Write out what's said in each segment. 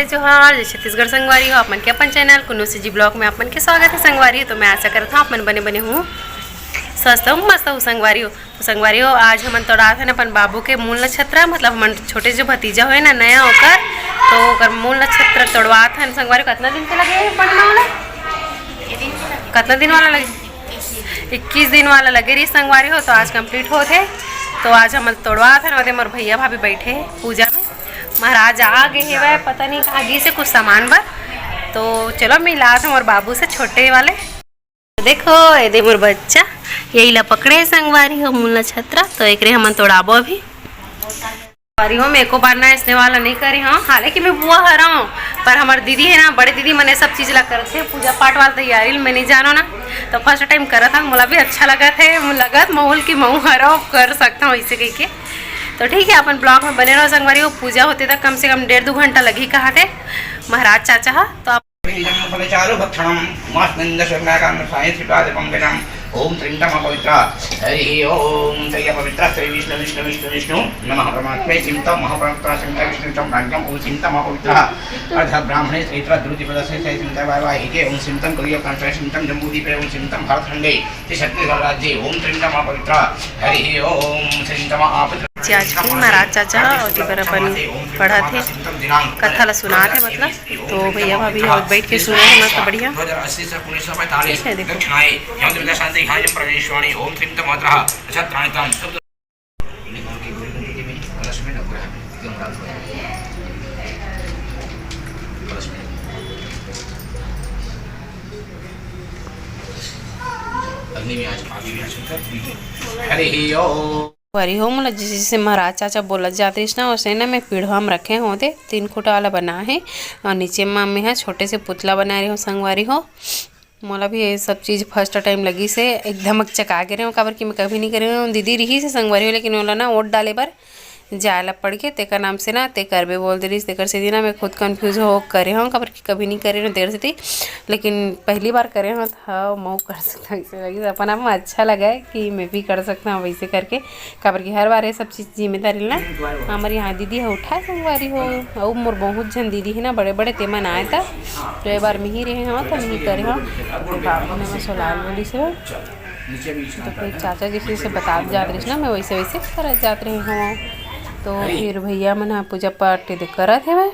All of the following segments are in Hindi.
जय जोहार जय छत्तीसगढ़ संगवारी हो अपन के अपन चैनल कुन्नू सी जी ब्लॉग में अपन के स्वागत है संगवारी। तो मैं आशा करता हूँ अपन बने हूँ स्वस्थ हूँ मस्त हूँ संगवारी हो। तो संगवारी हो आज हम तोड़ा थे अपन बाबू के मूल नक्षत्र मतलब हम छोटे जो भतीजा हुए ना नया होकर तो मूल नक्षत्र तोड़वा था संगवारी। कितना दिन के लगे पढ़ने वाला कितना दिन वाला लगे 21 दिन वाला लगे रही संगवारी हो। तो आज कंप्लीट हो थे तो आज हम तोड़वा थे और मोर भैया भाभी बैठे पूजा में महाराज आ गए है वह पता नहीं आगे से कुछ सामान पर। तो चलो मिला था मोर बाबू से छोटे वाले देखो ये दे मोर बच्चा यही ला पकड़े संगवारी हो मूल नक्षत्र। तो एक रे हम तोड़ाबो अभी संगवारी हो मेरे को बार ना इसने वाला नहीं करे। हाँ हालांकि मैं बुआ हरा हूँ पर हमारी दीदी है ना बड़े दीदी मैंने सब चीज़ ला करते पूजा पाठ वाला तैयारी मैं नहीं जानो ना। तो फर्स्ट टाइम करा था मुझे भी अच्छा लगा थे लगत महूल की महू हरा कर सकता हूँ इसे कह के। तो ठीक है अपन ब्लॉग में बने रहो संगवारी। वो पूजा होते तक कम से कम 1.5-2 घंटा लगी कहा थे महाराज चाचा। तो आप ओम त्रिंगम पवित्र हरि ओम तय पवित्र श्री विष्णु विष्णु विष्णु विष्णु नमः परमात्मे चिंतम महापवित्र चिंता विष्णु चम राज्यम ओम चिंतम पवित्र अर्ध ब्राह्मणे श्रीत्र द्रुति पदसे से चिंता वाहिके ओम चिंतम कलिय कंठ चिंतम जम्बूदीपे ओम चिंतम भारतखंडे छत्तीसगढ़ राज्ये ओम त्रिंगम पवित्र हरि ओम चिंतम आपत्र आज भी महाराज चाचा और अपन पढ़ा थे कथा ला सुना थे मतलब। तो भैया भाभी और बैठ के सुने हैं मस्त बढ़िया है देखो। वरी हो मतलब जैसे महाराज चाचा बोलत जाते ना वैसे ना मैं पीढ़ा में रखे होते 3 खुटा वाला बना है और नीचे में मैं है छोटे से पुतला बना रही हूँ संगवारी हो। मोला भी ये सब चीज़ फर्स्ट टाइम लगी से एकदम चका के रहे हूँ काबर कि मैं कभी नहीं करे हूँ दीदी रही से संगवारी हो लेकिन बोला ना वोट डाले पर जायला पड़ के तेकर नाम से ना ते करबे बोल दे रही तेकर से ना मैं खुद कंफ्यूज हो करे हूँ काबर कि कभी नहीं करे हूँ देर से थी लेकिन पहली बार करे हूँ था मैं कर सकता हूँ वैसे लगी अपना में अच्छा लगा है कि मैं भी कर सकता हूँ वैसे करके काबर कि हर बार ये सब चीज़ जिम्मेदारी ना हमारे यहाँ दीदी है उठा संगवारी हो और मोर बहुत जन दीदी है ना बड़े बड़े तेमन आए था तो एक बार में ही रहे हाँ तो नहीं करे हाँ बाबू ने मैं सोलाल बोली से तो फिर चाचा जैसे से बता जात रही ना मैं वैसे वैसे कर जात रही हूँ। तो फिर भैया मन पूजा पाठ करा थे वह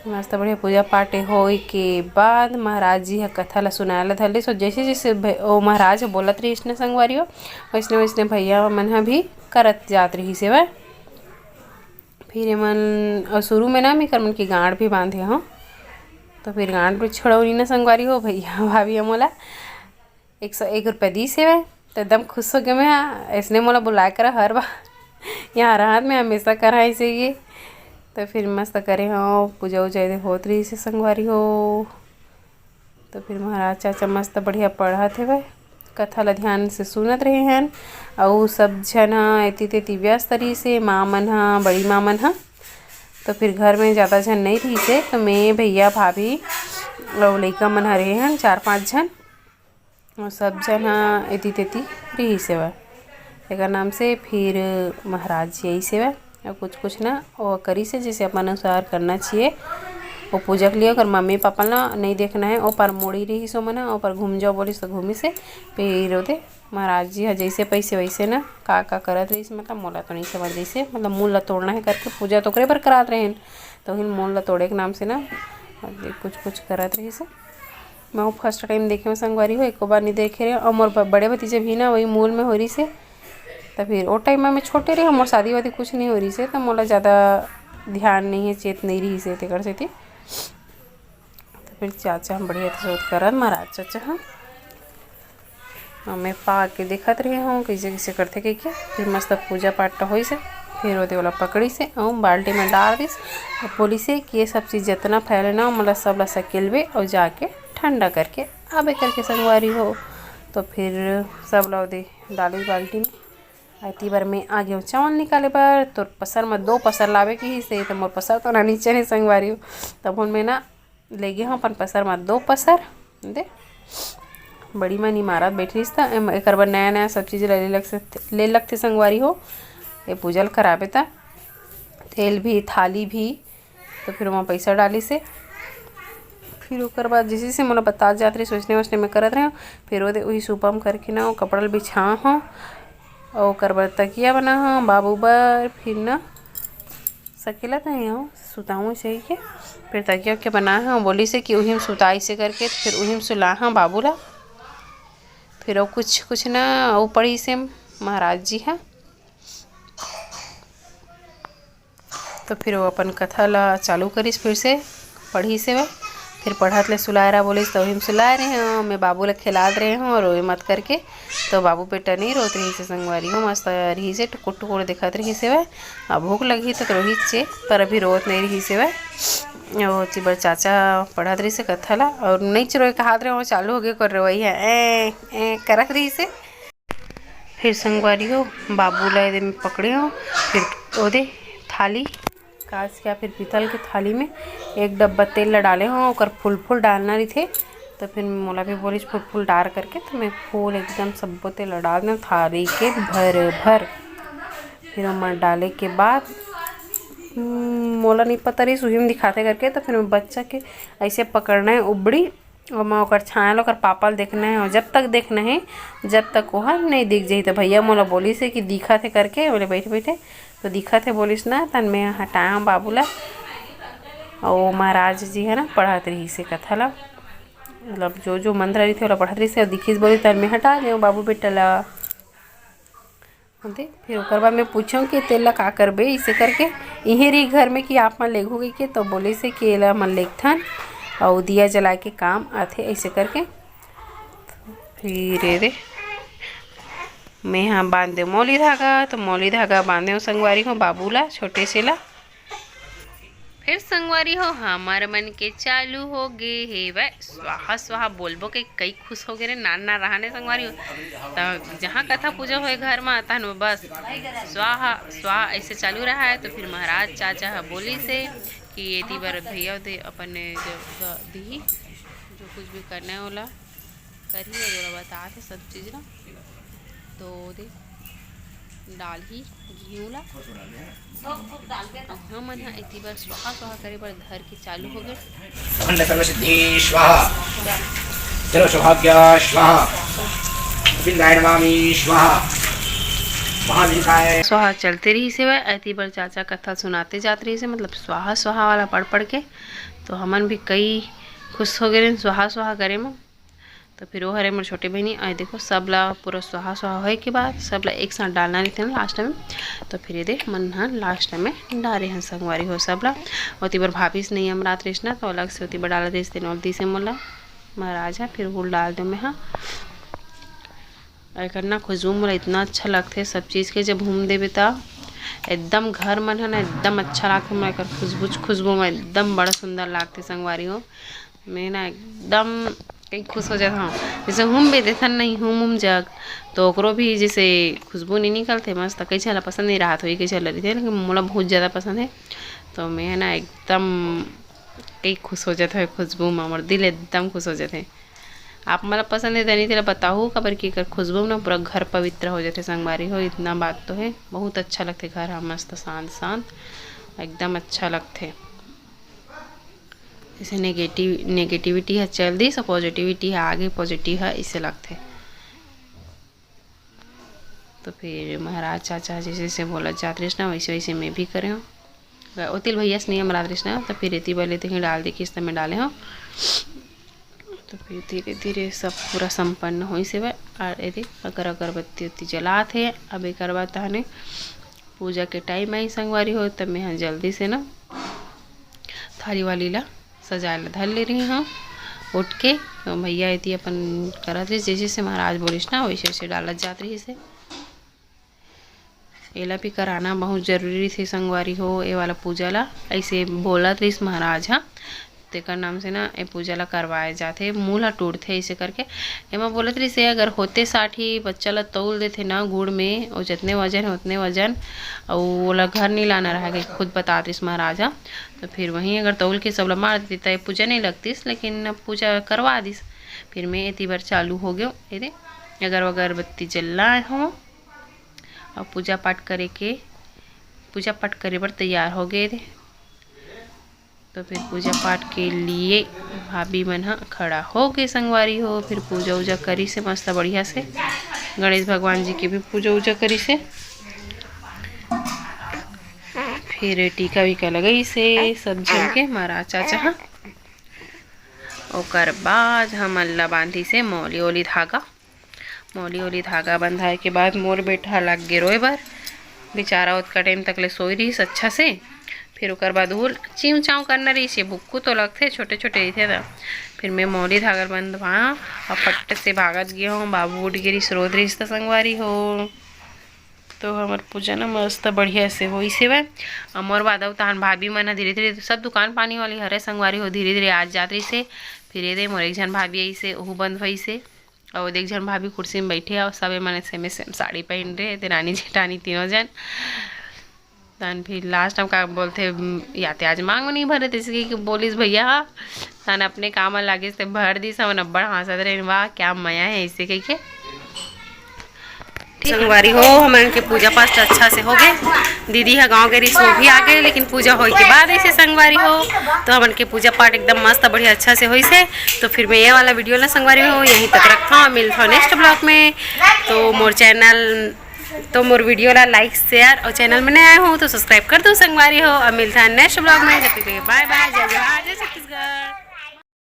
मस्त बढ़िया पूजा पाठ हो के बाद महाराज जी है कथा ला सुनाया धले सो जैसे जैसे वो महाराज बोलत रही इसने संगवारी हो वैसने वैसने भैया मन भी करत जात रही से वह। फिर मन शुरू में ना मैं कर मन की गांठ भी बांधे हूँ तो फिर गांठ भी छोड़ौनी ना संगवारी हो भैया भाभी मोला 101 रुपये दी से वह तो एकदम खुश हो गया मैं ऐसने मोला बुलाया कर हर बार यहाँ रात में हमेशा कराई से ये। तो फिर मस्त करे हो पूजा उजा होत रही से संगवारी हो। तो फिर महाराज चाचा मस्त बढ़िया पढ़ा थे भाई कथा ला ध्यान से सुनत रहे हैं और सब जन एती तेती व्यस्त रही से माँ मन हा बड़ी माँ मन हा। तो फिर घर में ज़्यादा जन नहीं रही से तो मैं भैया भाभी और लड़का मन रहे हैं 4-5 जन और सब जन एती तेती रही से वह एक नाम से। फिर महाराज यही से वह और कुछ ना वो करी से जैसे अपन अनुसार करना चाहिए वो पूजा के लिए अगर मम्मी पापा ना नहीं देखना है वो पर मोड़ी रही सो मना वो पर घूम जाओ बोली तो घूमी से फिर होते महाराज जी जैसे पैसे वैसे ना का करत रही से मतलब मोला तो नहीं समझ रही से मतलब मूल ला तोड़ना है करके पूजा तो करे पर करात रहे तो हिन मूल ला तोड़े के नाम से ना कुछ करत रही से। मैं वो फर्स्ट टाइम देखे में संगवारी हो एक बार नहीं देखे रहे और मोर बड़े भतीजे भी ना वही मूल में हो रही से। तो फिर वो टाइम में मैं छोटे रही मोर शादी वादी कुछ नहीं हो रही से तो मोला ज़्यादा ध्यान नहीं है चेत नहीं रही से तेकर से थी। तो फिर चाचा हम बढ़िया सोच करत महाराज चाचा हाँ मैं पा के देखत रही हूँ कैसे कैसे करते कह के। फिर मस्त पूजा पाठ हो से फिर वो वाला पकड़ी से और बाल्टी में डाल दिस और बोली से कि ये सब चीज़ जितना फैले ना मतलब सब ला सकेलवे और जाके ठंडा करके आबे करके संगवारी हो। तो फिर सब ला दे डाली बाल्टी में आती बार में आ गया चावल निकाले पर तो पसर में 2 पसर लावे की ही से तो मोर पसर तो ना नीचे नहीं संगवारी हो तब मैं ना ले गया हूँ अपन पसर में 2 पसर दे बड़ी मानी महाराज बैठी था एक बार नया नया सब चीज़ ले लगते संगवारी हो ये पूजल करावे था तेल भी थाली भी तो फिर वहाँ पैसा डाली से फिर ओकर बाद जैसे से मोला बता जात रही सोचने वोचने में करत रहे। फिर ओदे वही सुपम करके ना कपड़ा बिछा हूँ और ओकर बाद तकिया बना हूँ बाबू बर। फिर ना सकेला था यहाँ सुताऊँ सही के फिर तकिया के बना हूँ बोली से कि वही में सुताई से करके फिर वही में सुला हूँ बाबू ला। फिर वो कुछ ना वो पढ़ी से महाराज जी है तो फिर वो अपन कथा ला चालू करीस फिर से पढ़ी से वह फिर पढ़त ले सुलाए रहा बोलिस तो वही सुलाए रहे हैं। मैं बाबू ला खिला रहे हूँ और रोए मत करके तो बाबू बेटा नहीं रोत रही से संगवारी हो मस्त रही से टुकुर टुकुर दिखत रही से वह। अब भूख लगी तो रोही से पर अभी रोत नहीं रही से वह। वो चिबर चाचा पढ़त रही से कथा ला और नहीं चरोए कहात रहे वो चालू हो गए कर रही है ए करत रही से। फिर संगवारी हो बाबू ला में पकड़े हो फिर ओदे थाली कांच के फिर पीतल के थाली में एक डब्बा तेल ला डाले हो और फूल डालना रही थे। तो फिर मोला भी बोली फूल डाल करके तो मैं फूल एकदम सब तेल डाल दें थाली के भर। फिर मैं डाले के बाद मोला नहीं पता रही सुही में दिखाते करके तो फिर मैं बच्चा के ऐसे पकड़ना है उबड़ी और मैं ओकर छाया लो पापा देखना है और जब तक देखना है जब तक वह नहीं दिख जाई तो भैया मोला बोली से कि दिखा थे करके बोले बैठे बैठे तो दिखा थे बोलिस ना तन मैं हटाया बाबू ला और महाराज जी है ना पढ़ात रही से कथा ला मतलब जो मंत्र रही थे वो पढ़ात रही से और दिखीस बोली तन में हटा दे बाबू बेटा ला होते। फिर ओकर बाद मैं पूछूँ कि तेल ला का करबे इसे करके यहीं रही घर में कि आप मन लेगोगे के तो बोले से कि एला मन लेगथन और दिया जला के काम आथे ऐसे करके। फिर रे मैं यहाँ बांध दे मौली धागा तो मौली धागा बांधे संगवारी हो बाबू ला छोटे से ला। फिर संगवारी हो हमार मन के चालू हो गे हे वह स्वाहा स्वाहा बोलबो के कई खुश हो गए रे नाना रहने संगवारी हो तो जहाँ कथा पूजा हो घर में आता है बस स्वाहा स्वाहा ऐसे चालू रहा है। तो फिर महाराज चाचा बोली से कि ये ती बार भैया दे अपन दी जो कुछ भी करना है वाला करिए जरा बता थे सब चीज़ ना तो दे डाल ही घी ला हाँ मन इतनी बार स्वाहा स्वाहा करे पर धर के चालू हो गए चलो सौभाग्य स्वाहा स्वाहा चलते रही से वह अति बार चाचा कथा सुनाते जाते रही से मतलब स्वाहा स्वाहा वाला पढ़ के तो हमन भी कई खुश हो गए स्वाहा स्वाहा करे में। तो फिर वो हरे मेरे छोटे बहनी आए देखो सब ला पूरा स्वाहा स्वाहा होए के बाद सब ला एक साथ डालना नहीं थे ना लास्ट में। तो फिर ये देख मन हाँ लास्ट में डाले हैं संगवारी हो सब ला होती बार भाभी से नहीं हम रात रेसना तो अलग से होती बार डाला देश दिन और दी से मोला महाराज है फिर गुड़ डाल दो मैं हाँ करना खुशबू मोला इतना अच्छा लगते सब चीज़ के जब घूम देवे तो एकदम घर मन है ना एकदम अच्छा लगता मैं कर खुशबू में एकदम बड़ा सुंदर लगते संगवारी हो। मैं ना एकदम कहीं खुश हो जाता हूँ जैसे हम भी देता नहीं हम जग तो ओकरो भी जैसे खुशबू नहीं निकलते मस्त कई चला पसंद नहीं रहा तो ये कई चल रही थी लेकिन मोला बहुत ज़्यादा पसंद है। तो मैं ना एकदम कई खुश हो जाता है खुशबू में और दिल एकदम खुश हो जाते हैं। आप मतलब पसंद है नहीं तेरा बताओ खबर की कर खुशबू ना पूरा घर पवित्र हो जाते संगवारी हो इतना बात तो है बहुत अच्छा लगते घर हम मस्त शांत शांत एकदम अच्छा लगते। जैसे नेगेटिविटी है चल दी सो पॉजिटिविटी है आगे पॉजिटिव है इसे लगते। तो फिर महाराज चाचा जैसे बोला जात ना वैसे वैसे मैं भी करे हूँ ओतिल भैया से नहीं हम रात ना तो फिर इतनी वाले तो डाल दी किस्त में डाले हो। तो फिर धीरे धीरे सब पूरा संपन्न हो से और यदि अगर अगरबत्ती उत्ती जलाते हैं अब एक बात है पूजा के टाइम आई संगवारी हो तब मैं जल्दी से ना थाली वाली ला सजाए ला धर ले रही हूँ उठ के। तो भैया यदि अपन करत रही जैसे से महाराज बोलिस ना वैसे वैसे डालत जात रही से एला भी कराना बहुत जरूरी थी संगवारी हो ये वाला पूजा ला ऐसे बोलत रही महाराज हाँ तेकर नाम से ना ये पूजा ला करवाए जाते मूल ला टूटते ऐसे करके एमा बोलत रही से अगर होते 60 बच्चा ला तौल देते ना गुड़ में और जितने वजन है उतने वजन और वो घर नहीं लाना रहा खुद बता रही महाराजा। तो फिर वहीं अगर तौल के सब ला मार देती तो पूजा नहीं लगती लेकिन पूजा करवा दी। फिर मैं इतनी बार चालू हो गया ये अगर अगरबत्ती जलना हो और पूजा पाठ करे बर तैयार हो गए थे। तो फिर पूजा पाठ के लिए भाभी मन ह खड़ा हो के संगवारी हो। फिर पूजा उजा करी से मस्त बढ़िया से, गणेश भगवान जी की भी पूजा उजा करी से, फिर टीका वीका लगई से सब जन के मारा चाचा ह। ओकर बाद हमन ला बांधी से मौली ओली धागा। मौली ओली धागा बंधाए के बाद मोर बेटा लग गे रोए बर, बेचारा उतका टाइम तक ले सोई रही अच्छा से। फिर ओकर बाद वो चिंव चाव करना रही से, भुक्कू तो लगते छोटे छोटे थे था। फिर मैं मौली धागा बंधवा और फट से भागत गया हूँ, बाबू उठ गिरी स्रोत रही संगवारी हो। तो हमार पूजा ना मस्त बढ़िया से हो इसे वह अमर बादव तहन भाभी मन धीरे धीरे सब दुकान पानी वाली हरे संगवारी हो धीरे धीरे आज जात रही से। फिर ये दे मोर एक जन भाभी आई से ओहू बंद भई से, और एक जन भाभी कुर्सी में बैठे और सबे मन सेम सेम साड़ी पहन रहे थे, रानी जेठानी तीनों जन। तन फिर लास्ट टाइम का बोलते याते आज मांग नहीं भरे थे कि बोलिस भैया तन अपने काम लागे से भर दी सब नब्बड़ हंसत रहे, वाह क्या मया है इसे कह के। संगवारी हो हमारे के पूजा पाठ अच्छा से हो गए। दीदी है गांव के रिश्ते भी आ गए, लेकिन पूजा हो के बाद ऐसे संगवारी हो तो हमारे के पूजा पाठ एकदम मस्त बढ़िया अच्छा से हो से। तो फिर मैं ये वाला वीडियो ना संगवारी हो यहीं तक रखता हूँ, मिलता हूँ नेक्स्ट ब्लॉग में। तो मोर वीडियो ला लाइक शेयर और चैनल में नया हूँ तो सब्सक्राइब कर दो संगवारी हो। और मिलता है नेक्स्ट ब्लॉग में, जब तक बाय बाय, जय जवाहर जय छत्तीसगढ़।